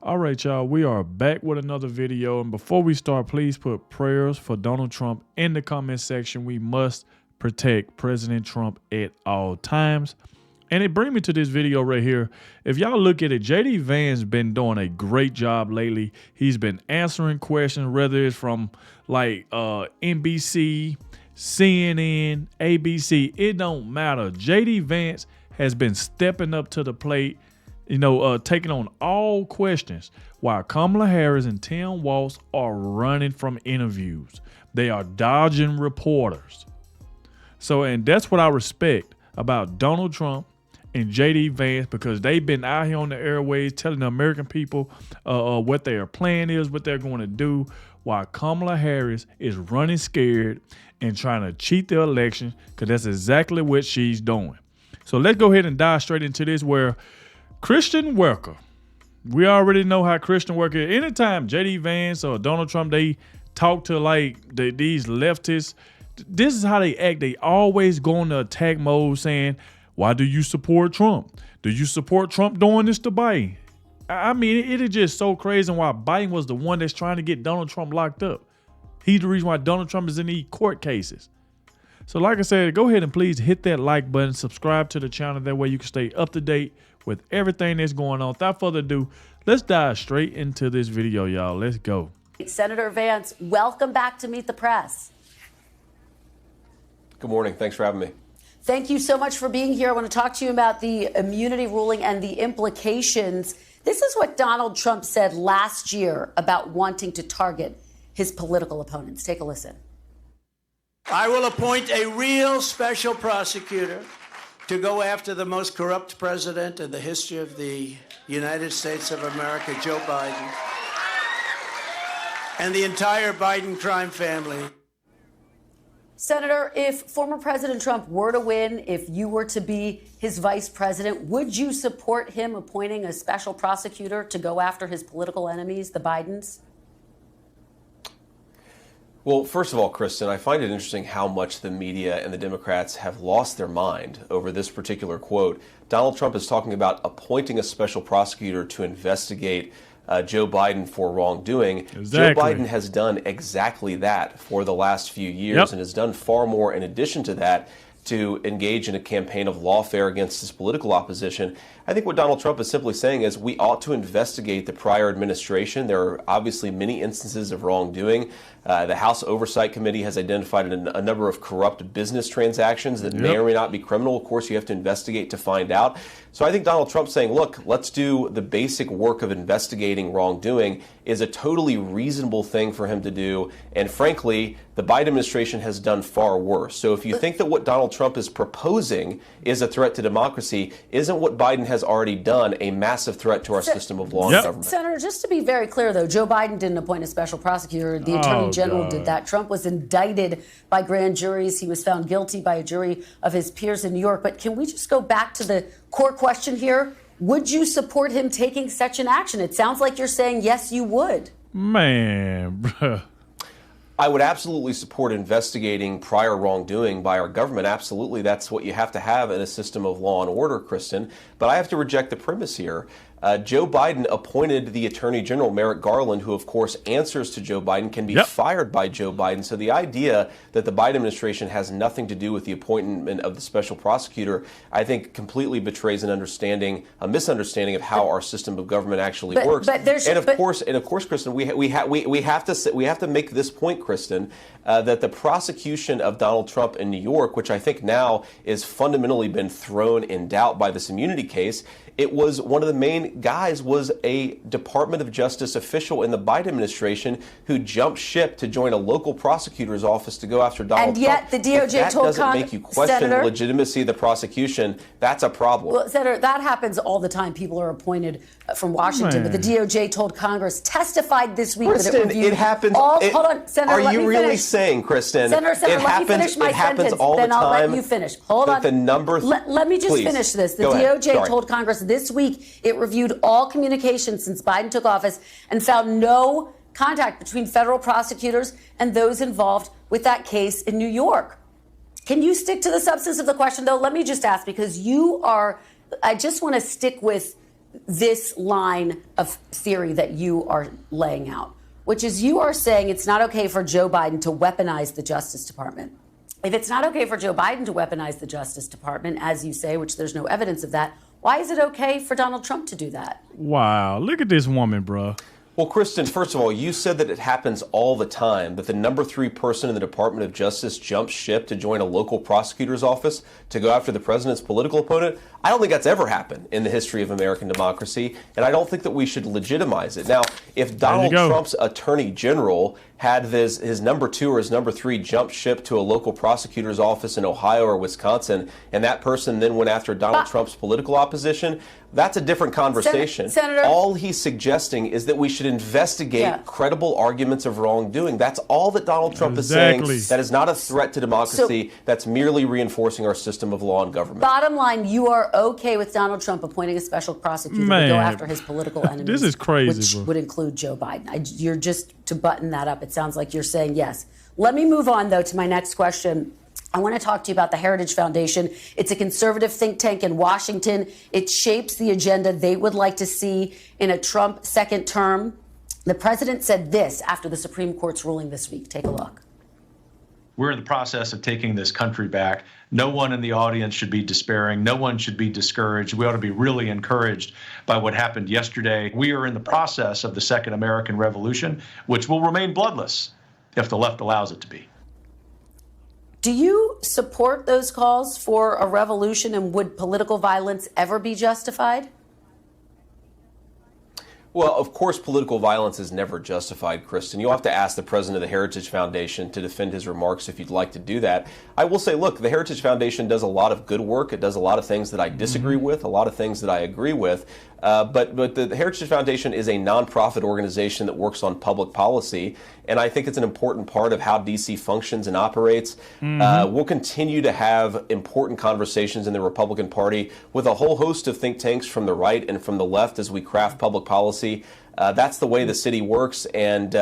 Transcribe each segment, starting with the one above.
All right, y'all, we are back with another video. And before we start, please put prayers for Donald Trump in the comment section. We must protect President Trump at all times. And it brings me to this video right here. If y'all look at it, JD Vance been doing a great job lately. He's been answering questions, whether it's from like NBC, CNN, ABC. It don't matter. JD Vance has been stepping up to the plate, taking on all questions, while Kamala Harris and Tim Walz are running from interviews. They are dodging reporters. And that's what I respect about Donald Trump and JD Vance, because they've been out here on the airways telling the American people what their plan is, what they're going to do, while Kamala Harris is running scared and trying to cheat the election, because that's exactly what she's doing. So let's go ahead and dive straight into this, where Kristen Welker, we already know how Kristen Welker, anytime JD Vance or Donald Trump, they talk to these leftists, this is how they act. They always go into attack mode saying, why do you support Trump? Do you support Trump doing this to Biden? I mean, it is just so crazy why Biden was the one that's trying to get Donald Trump locked up. He's the reason why Donald Trump is in these court cases. So like I said, go ahead and please hit that like button, subscribe to the channel. That way you can stay up to date with everything that's going on. Without further ado, let's dive straight into this video, y'all. Let's go. Senator Vance, welcome back to Meet the Press. Good morning. Thanks for having me. Thank you so much for being here. I want to talk to you about the immunity ruling and the implications. This is what Donald Trump said last year about wanting to target his political opponents. Take a listen. I will appoint a real special prosecutor to go after the most corrupt president in the history of the United States of America, Joe Biden, and the entire Biden crime family. Senator, if former President Trump were to win, if you were to be his vice president, would you support him appointing a special prosecutor to go after his political enemies, the Bidens? Well, first of all, Kristen, I find it interesting how much the media and the Democrats have lost their mind over this particular quote. Donald Trump is talking about appointing a special prosecutor to investigate Joe Biden for wrongdoing. Exactly. Joe Biden has done exactly that for the last few years, and has done far more in addition to that to engage in a campaign of lawfare against his political opposition. I think what Donald Trump is simply saying is we ought to investigate the prior administration. There are obviously many instances of wrongdoing. The House Oversight Committee has identified a number of corrupt business transactions that may or may not be criminal. Of course, you have to investigate to find out. So I think Donald Trump saying, look, let's do the basic work of investigating wrongdoing is a totally reasonable thing for him to do. And frankly, the Biden administration has done far worse. So if you think that what Donald Trump is proposing is a threat to democracy, isn't what Biden has already done a massive threat to our system of law and government? Senator, just to be very clear, though, Joe Biden didn't appoint a special prosecutor. The Attorney General did that. Trump was indicted by grand juries. He was found guilty by a jury of his peers in New York. But can we just go back to the core question here? Would you support him taking such an action? It sounds like you're saying, yes, you would. Man, bruh. I would absolutely support investigating prior wrongdoing by our government. Absolutely. That's what you have to have in a system of law and order, Kristen. But I have to reject the premise here. Joe Biden appointed the Attorney General, Merrick Garland, who, of course, answers to Joe Biden, can be fired by Joe Biden. So the idea that the Biden administration has nothing to do with the appointment of the special prosecutor, I think, completely betrays a misunderstanding of how our system of government actually works. And of course, Kristen, we have to make this point, Kristen, that the prosecution of Donald Trump in New York, which I think now is fundamentally been thrown in doubt by this immunity case, it was one of the main guys was a Department of Justice official in the Biden administration who jumped ship to join a local prosecutor's office to go after Donald Trump. And yet the DOJ told doesn't make you question the legitimacy of the prosecution. That's a problem. Well, Senator, that happens all the time. People are appointed from Washington, but the DOJ told Congress, testified this week Kristen, that it reviewed it happens. Hold on, Senator. Are you really saying, Kristen? Senator, let me finish my sentence. All then the I'll time let you finish. Hold on. The number. Let me just finish this. The DOJ told Congress this week it reviewed all communications since Biden took office and found no contact between federal prosecutors and those involved with that case in New York. Can you stick to the substance of the question, though? Let me just ask, because I just want to stick with this line of theory that you are laying out, which is you are saying it's not okay for Joe Biden to weaponize the Justice Department. If it's not okay for Joe Biden to weaponize the Justice Department, as you say, which there's no evidence of that, why is it okay for Donald Trump to do that? Wow, look at this woman, bro. Well, Kristen, first of all, you said that it happens all the time, that the number 3 person in the Department of Justice jumps ship to join a local prosecutor's office to go after the president's political opponent. I don't think that's ever happened in the history of American democracy, and I don't think that we should legitimize it. Now, if Donald Trump's attorney general had his number 2 or his number 3 jump ship to a local prosecutor's office in Ohio or Wisconsin, and that person then went after Donald Trump's political opposition, that's a different conversation. Senator, all he's suggesting is that we should investigate credible arguments of wrongdoing. That's all that Donald Trump is saying. That is not a threat to democracy. That's merely reinforcing our system of law and government. Bottom line, you are okay with Donald Trump appointing a special prosecutor to go after his political enemies. This is crazy, which would include Joe Biden. You're just, to button that up, it sounds like you're saying yes. Let me move on, though, to my next question. I want to talk to you about the Heritage Foundation. It's a conservative think tank in Washington. It shapes the agenda they would like to see in a Trump second term. The president said this after the Supreme Court's ruling this week. Take a look. We're in the process of taking this country back. No one in the audience should be despairing. No one should be discouraged. We ought to be really encouraged by what happened yesterday. We are in the process of the Second American Revolution, which will remain bloodless if the left allows it to be. Do you support those calls for a revolution, and would political violence ever be justified? Well, of course, political violence is never justified, Kristen. You'll have to ask the president of the Heritage Foundation to defend his remarks if you'd like to do that. I will say, look, the Heritage Foundation does a lot of good work. It does a lot of things that I disagree with, a lot of things that I agree with. But the Heritage Foundation is a nonprofit organization that works on public policy, and I think it's an important part of how D.C. functions and operates. We'll continue to have important conversations in the Republican Party with a whole host of think tanks from the right and from the left as we craft public policy. That's the way the city works, and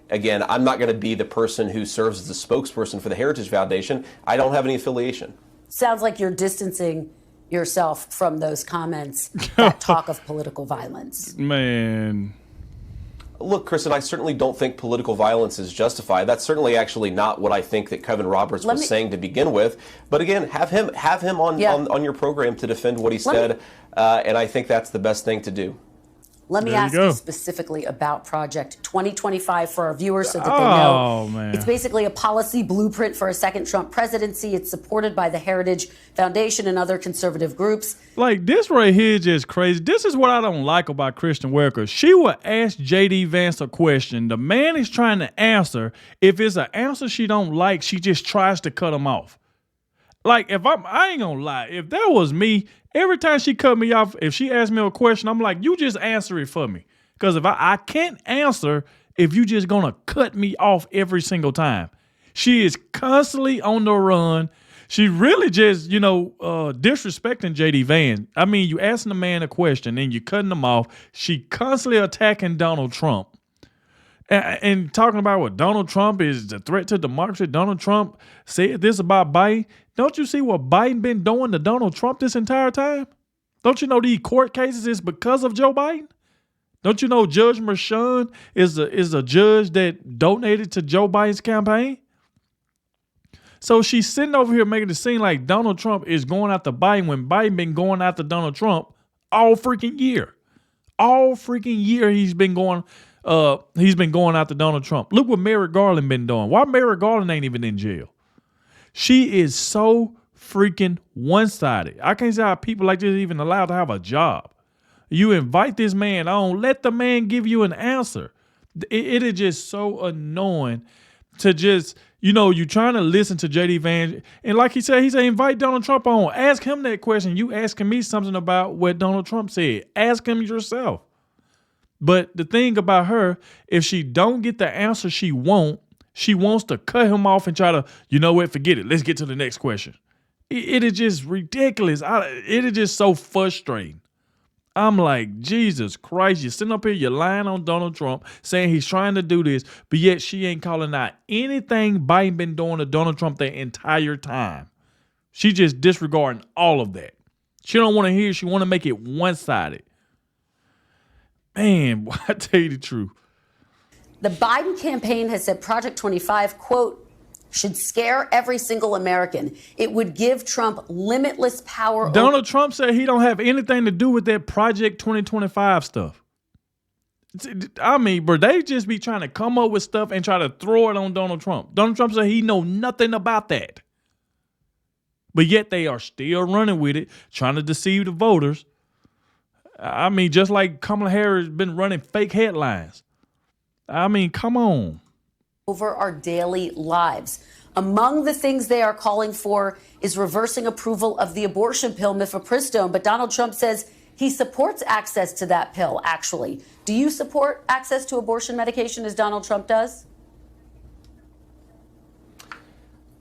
again, I'm not going to be the person who serves as the spokesperson for the Heritage Foundation. I don't have any affiliation. Sounds like you're distancing yourself from those comments that talk of political violence. Man. Look, Kristen, I certainly don't think political violence is justified. That's certainly actually not what I think that Kevin Roberts was saying to begin with. But again, have him on your program to defend what he said, and I think that's the best thing to do. Let me ask you specifically about Project 2025 for our viewers so that they know. Man. It's basically a policy blueprint for a second Trump presidency. It's supported by the Heritage Foundation and other conservative groups. Like, this right here is just crazy. This is what I don't like about Kristen Welker. She will ask J.D. Vance a question. The man is trying to answer. If it's an answer she don't like, she just tries to cut him off. Like, I ain't gonna lie. If that was me, every time she cut me off, if she asked me a question, I'm like, you just answer it for me. Because if I can't answer if you just gonna cut me off every single time. She is constantly on the run. She really just, disrespecting J.D. Vance. I mean, you asking the man a question and you cutting him off. She constantly attacking Donald Trump. And talking about what Donald Trump is the threat to democracy. Donald Trump said this about Biden. Don't you see what Biden been doing to Donald Trump this entire time? Don't you know these court cases is because of Joe Biden? Don't you know Judge Mershon is a judge that donated to Joe Biden's campaign? So she's sitting over here making it seem like Donald Trump is going after Biden when Biden been going after Donald Trump all freaking year. All freaking year he's been going after Donald Trump. Look what Merrick Garland been doing. Why Merrick Garland ain't even in jail? She is so freaking one-sided. I can't see how people like this even allowed to have a job. You invite this man on, let the man give you an answer. It is just so annoying to just, you trying to listen to J.D. Vance. And like he said, invite Donald Trump on. Ask him that question. You asking me something about what Donald Trump said. Ask him yourself. But the thing about her, if she don't get the answer she wants to cut him off and try to, forget it. Let's get to the next question. It is just ridiculous. It is just so frustrating. I'm like, Jesus Christ, you're sitting up here, you're lying on Donald Trump, saying he's trying to do this, but yet she ain't calling out anything Biden been doing to Donald Trump the entire time. She just disregarding all of that. She don't want to hear, she want to make it one-sided. Man, boy, I tell you the truth. The Biden campaign has said Project 25, quote, should scare every single American. It would give Trump limitless power. Donald Trump said he don't have anything to do with that Project 2025 stuff. I mean, bro, they just be trying to come up with stuff and try to throw it on Donald Trump. Donald Trump said he know nothing about that. But yet they are still running with it, trying to deceive the voters. I mean, just like Kamala Harris been running fake headlines. I mean, come on. Over our daily lives. Among the things they are calling for is reversing approval of the abortion pill, mifepristone. But Donald Trump says he supports access to that pill, actually. Do you support access to abortion medication as Donald Trump does?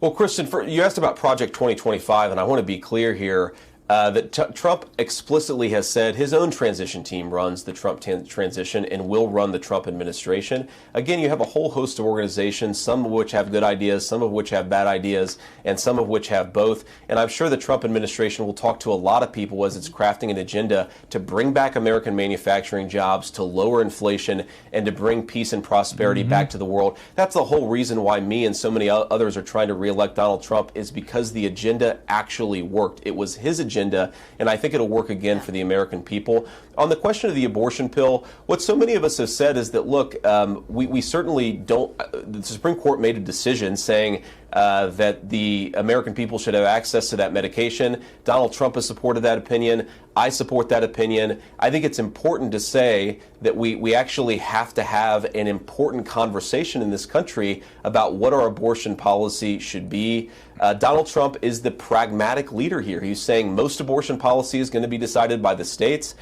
Well, Kristen, you asked about Project 2025, and I want to be clear here. That Trump explicitly has said his own transition team runs the Trump transition and will run the Trump administration. Again, you have a whole host of organizations, some of which have good ideas, some of which have bad ideas, and some of which have both. And I'm sure the Trump administration will talk to a lot of people as it's crafting an agenda to bring back American manufacturing jobs, to lower inflation, and to bring peace and prosperity back to the world. That's the whole reason why me and so many others are trying to reelect Donald Trump, is because the agenda actually worked. It was his agenda. And I think it'll work again for the American people. On the question of the abortion pill, what so many of us have said is that, look, we certainly don't. The Supreme Court made a decision saying that the American people should have access to that medication. Donald Trump has supported that opinion. I support that opinion. I think it's important to say that we actually have to have an important conversation in this country about what our abortion policy should be. Donald Trump is the pragmatic leader here. He's saying most abortion policy is going to be decided by the states.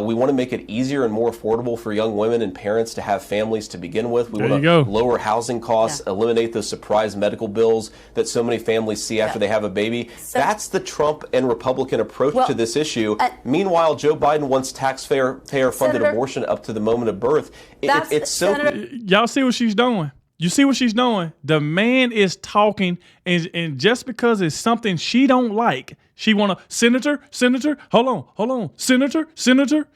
We want to make it easier and more affordable for young women and parents to have families to begin with. We want to lower housing costs, eliminate those surprise medical bills that so many families see after they have a baby. That's the Trump and Republican approach to this issue. Meanwhile, Joe Biden wants taxpayer-funded abortion up to the moment of birth. It's so. Y'all see what she's doing? You see what she's doing? The man is talking, and just because it's something she don't like, she want to, Senator, hold on, Senator.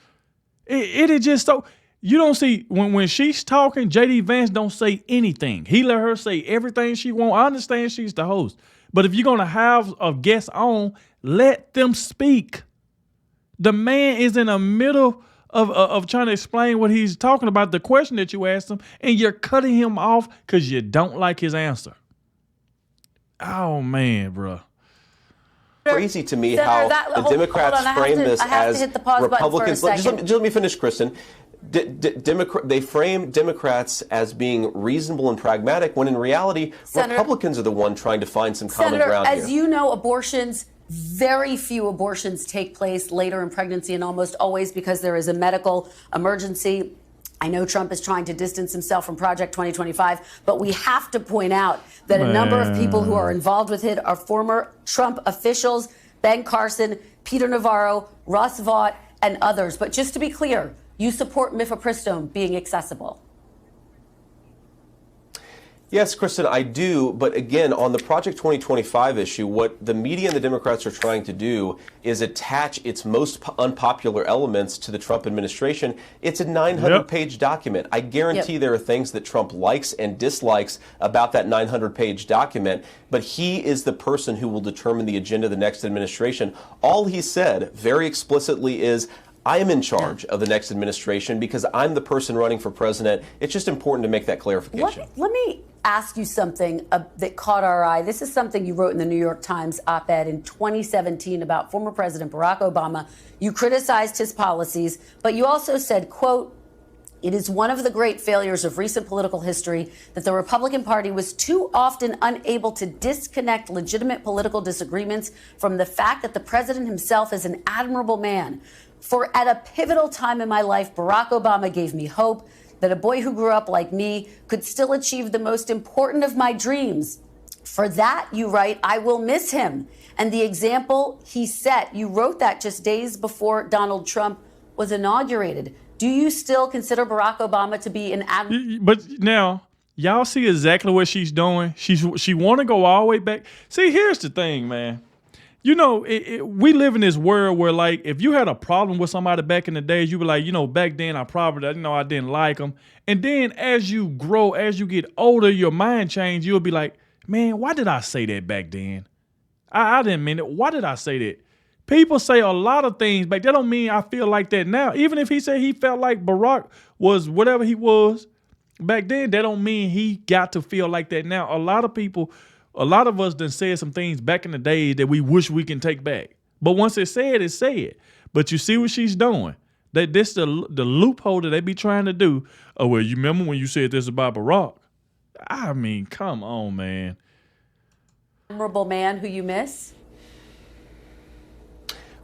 It is just so, you don't see, when she's talking, J.D. Vance don't say anything. He let her say everything she want. I understand she's the host, but if you're going to have a guest on, let them speak. The man is in the middle of trying to explain what he's talking about, the question that you asked him, and you're cutting him off because you don't like his answer. Oh, man, bro. Crazy to me how the Democrats frame this as Republicans. Just let me finish, Kristen. They frame Democrats as being reasonable and pragmatic, when in reality, Republicans are the one trying to find some common ground here. As you know, very few abortions take place later in pregnancy, and almost always because there is a medical emergency. I know Trump is trying to distance himself from Project 2025, but we have to point out that a number of people who are involved with it are former Trump officials, Ben Carson, Peter Navarro, Russ Vought, and others. But just to be clear, you support mifepristone being accessible. Yes, Kristen, I do. But again, on the Project 2025 issue, what the media and the Democrats are trying to do is attach its most unpopular elements to the Trump administration. It's a 900-page document. I guarantee there are things that Trump likes and dislikes about that 900-page document, but he is the person who will determine the agenda of the next administration. All he said very explicitly is, I am in charge of the next administration because I'm the person running for president. It's just important to make that clarification. Let me ask you something that caught our eye. This is something you wrote in the New York Times op-ed in 2017 about former President Barack Obama. You criticized his policies, but you also said, quote, it is one of the great failures of recent political history that the Republican Party was too often unable to disconnect legitimate political disagreements from the fact that the president himself is an admirable man. For at a pivotal time in my life, Barack Obama gave me hope that a boy who grew up like me could still achieve the most important of my dreams. For that, you write, I will miss him. And the example he set, you wrote that just days before Donald Trump was inaugurated. Do you still consider Barack Obama to be an admirable? But now, y'all see exactly what she's doing. She want to go all the way back. See, here's the thing, man. you know, we live in this world where, like, if you had a problem with somebody back in the days, you were like, you know, back then I probably, you know, I didn't like them. And then as you grow, as you get older, your mind change. You'll be like, man, why did I say that back then? I didn't mean it. Why did I say that? People say a lot of things, but that don't mean I feel like that now. Even if he said he felt like Barack was whatever he was back then, that don't mean he got to feel like that now. A lot of people, a lot of us done said some things back in the days that we wish we can take back. But once it's said, it's said. But you see what she's doing. This the loophole that they be trying to do. Oh, well, you remember when you said this about Barack? I mean, come on, man. Memorable man who you miss?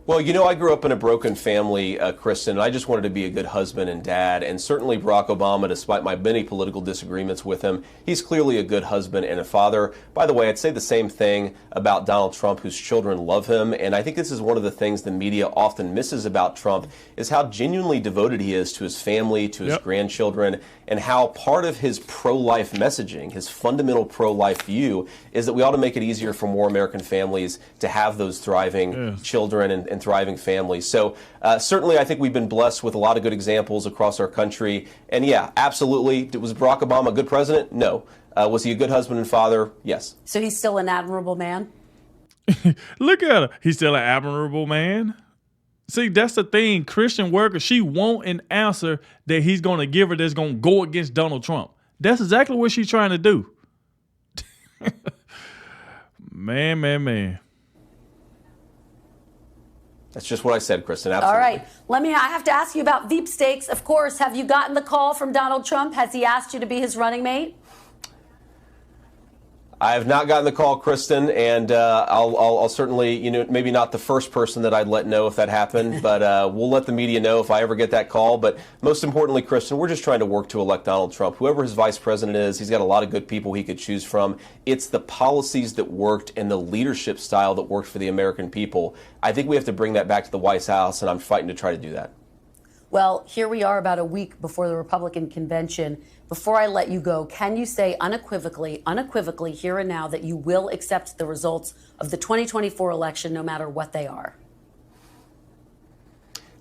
Well, you know, I grew up in a broken family, Kristen, and I just wanted to be a good husband and dad. And certainly Barack Obama, despite my many political disagreements with him, he's clearly a good husband and a father. By the way, I'd say the same thing about Donald Trump, whose children love him. And I think this is one of the things the media often misses about Trump, is how genuinely devoted he is to his family, to his grandchildren, and how part of his pro-life messaging, his fundamental pro-life view, is that we ought to make it easier for more American families to have those thriving children and thriving families. So certainly I think we've been blessed with a lot of good examples across our country. And yeah, absolutely. Was Barack Obama a good president? No. Was he a good husband and father? Yes. So he's still an admirable man? Look at her. He's still an admirable man. See, that's the thing. Kristen Welker, she want an answer that he's going to give her that's going to go against Donald Trump. That's exactly what she's trying to do. Man. That's just what I said, Kristen. Absolutely. All right. I have to ask you about Veep stakes. Of course, have you gotten the call from Donald Trump? Has he asked you to be his running mate? I have not gotten the call, Kristen, and I'll certainly, you know, maybe not the first person that I'd let know if that happened, but we'll let the media know if I ever get that call. But most importantly, Kristen, we're just trying to work to elect Donald Trump. Whoever his vice president is, he's got a lot of good people he could choose from. It's the policies that worked and the leadership style that worked for the American people. I think we have to bring that back to the White House, and I'm fighting to try to do that. Well, here we are about a week before the Republican convention. Before I let you go, can you say unequivocally here and now that you will accept the results of the 2024 election no matter what they are?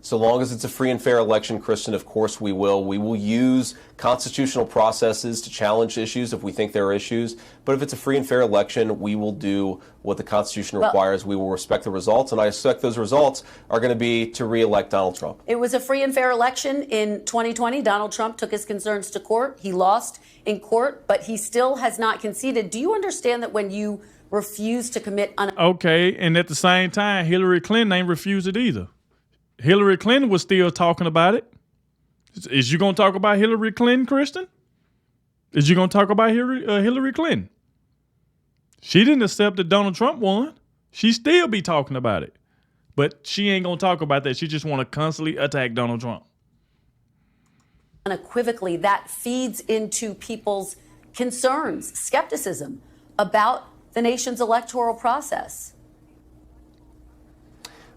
So long as it's a free and fair election, Kristen, of course we will. We will use constitutional processes to challenge issues if we think there are issues. But if it's a free and fair election, we will do what the Constitution requires. We will respect the results, and I expect those results are going to be to re-elect Donald Trump. It was a free and fair election in 2020. Donald Trump took his concerns to court. He lost in court, but he still has not conceded. Do you understand that when you refuse to commit... Okay, and at the same time, Hillary Clinton ain't refused it either. Hillary Clinton was still talking about it. Is you going to talk about Hillary Clinton, Kristen? Is you going to talk about Hillary Clinton? She didn't accept that Donald Trump won. She still be talking about it. But she ain't going to talk about that. She just want to constantly attack Donald Trump. Unequivocally, that feeds into people's concerns, skepticism about the nation's electoral process.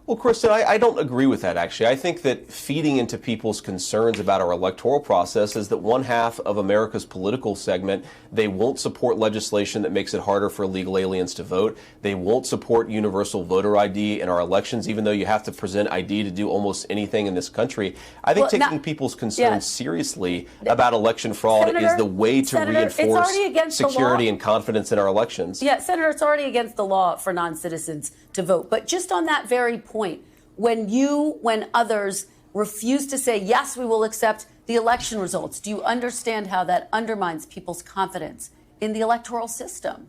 Well, Kristen, I don't agree with that, actually. I think that feeding into people's concerns about our electoral process is that one half of America's political segment, they won't support legislation that makes it harder for illegal aliens to vote. They won't support universal voter ID in our elections, even though you have to present ID to do almost anything in this country. I think taking people's concerns seriously about election fraud is the way to reinforce security and confidence in our elections. Yeah, Senator, it's already against the law for non-citizens to vote. But just on that very point, when others refuse to say, yes, we will accept the election results, do you understand how that undermines people's confidence in the electoral system?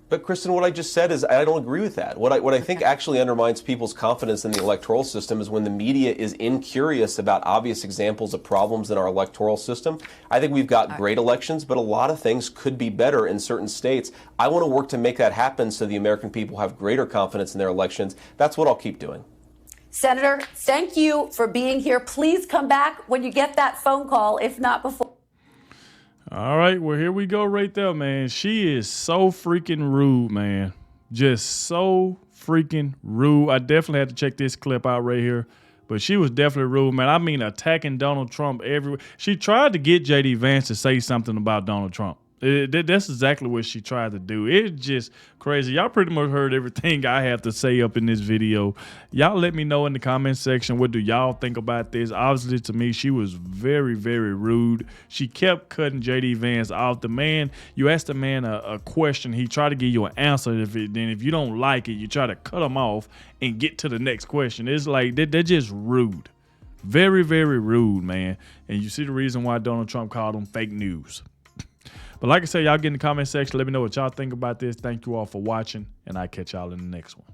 But, Kristen, what I just said is I don't agree with that. What I think actually undermines people's confidence in the electoral system is when the media is incurious about obvious examples of problems in our electoral system. I think we've got great elections, but a lot of things could be better in certain states. I want to work to make that happen so the American people have greater confidence in their elections. That's what I'll keep doing. Senator, thank you for being here. Please come back when you get that phone call, if not before. All right, well, here we go right there, man. She is so freaking rude, man. Just so freaking rude. I definitely had to check this clip out right here. But she was definitely rude, man. I mean, attacking Donald Trump everywhere. She tried to get J.D. Vance to say something about Donald Trump. That's exactly what she tried to do. It's just crazy. Y'all pretty much heard everything I have to say up in this video. Y'all let me know in the comment section, what do y'all think about this? Obviously, to me, she was very, very rude. She kept cutting JD Vance off. The man, you asked the man a question, he tried to give you an answer. Then if you don't like it, you try to cut him off and get to the next question. It's like, they're just rude. Very, very rude, man. And you see the reason why Donald Trump called them fake news. But like I said, y'all get in the comment section. Let me know what y'all think about this. Thank you all for watching, and I'll catch y'all in the next one.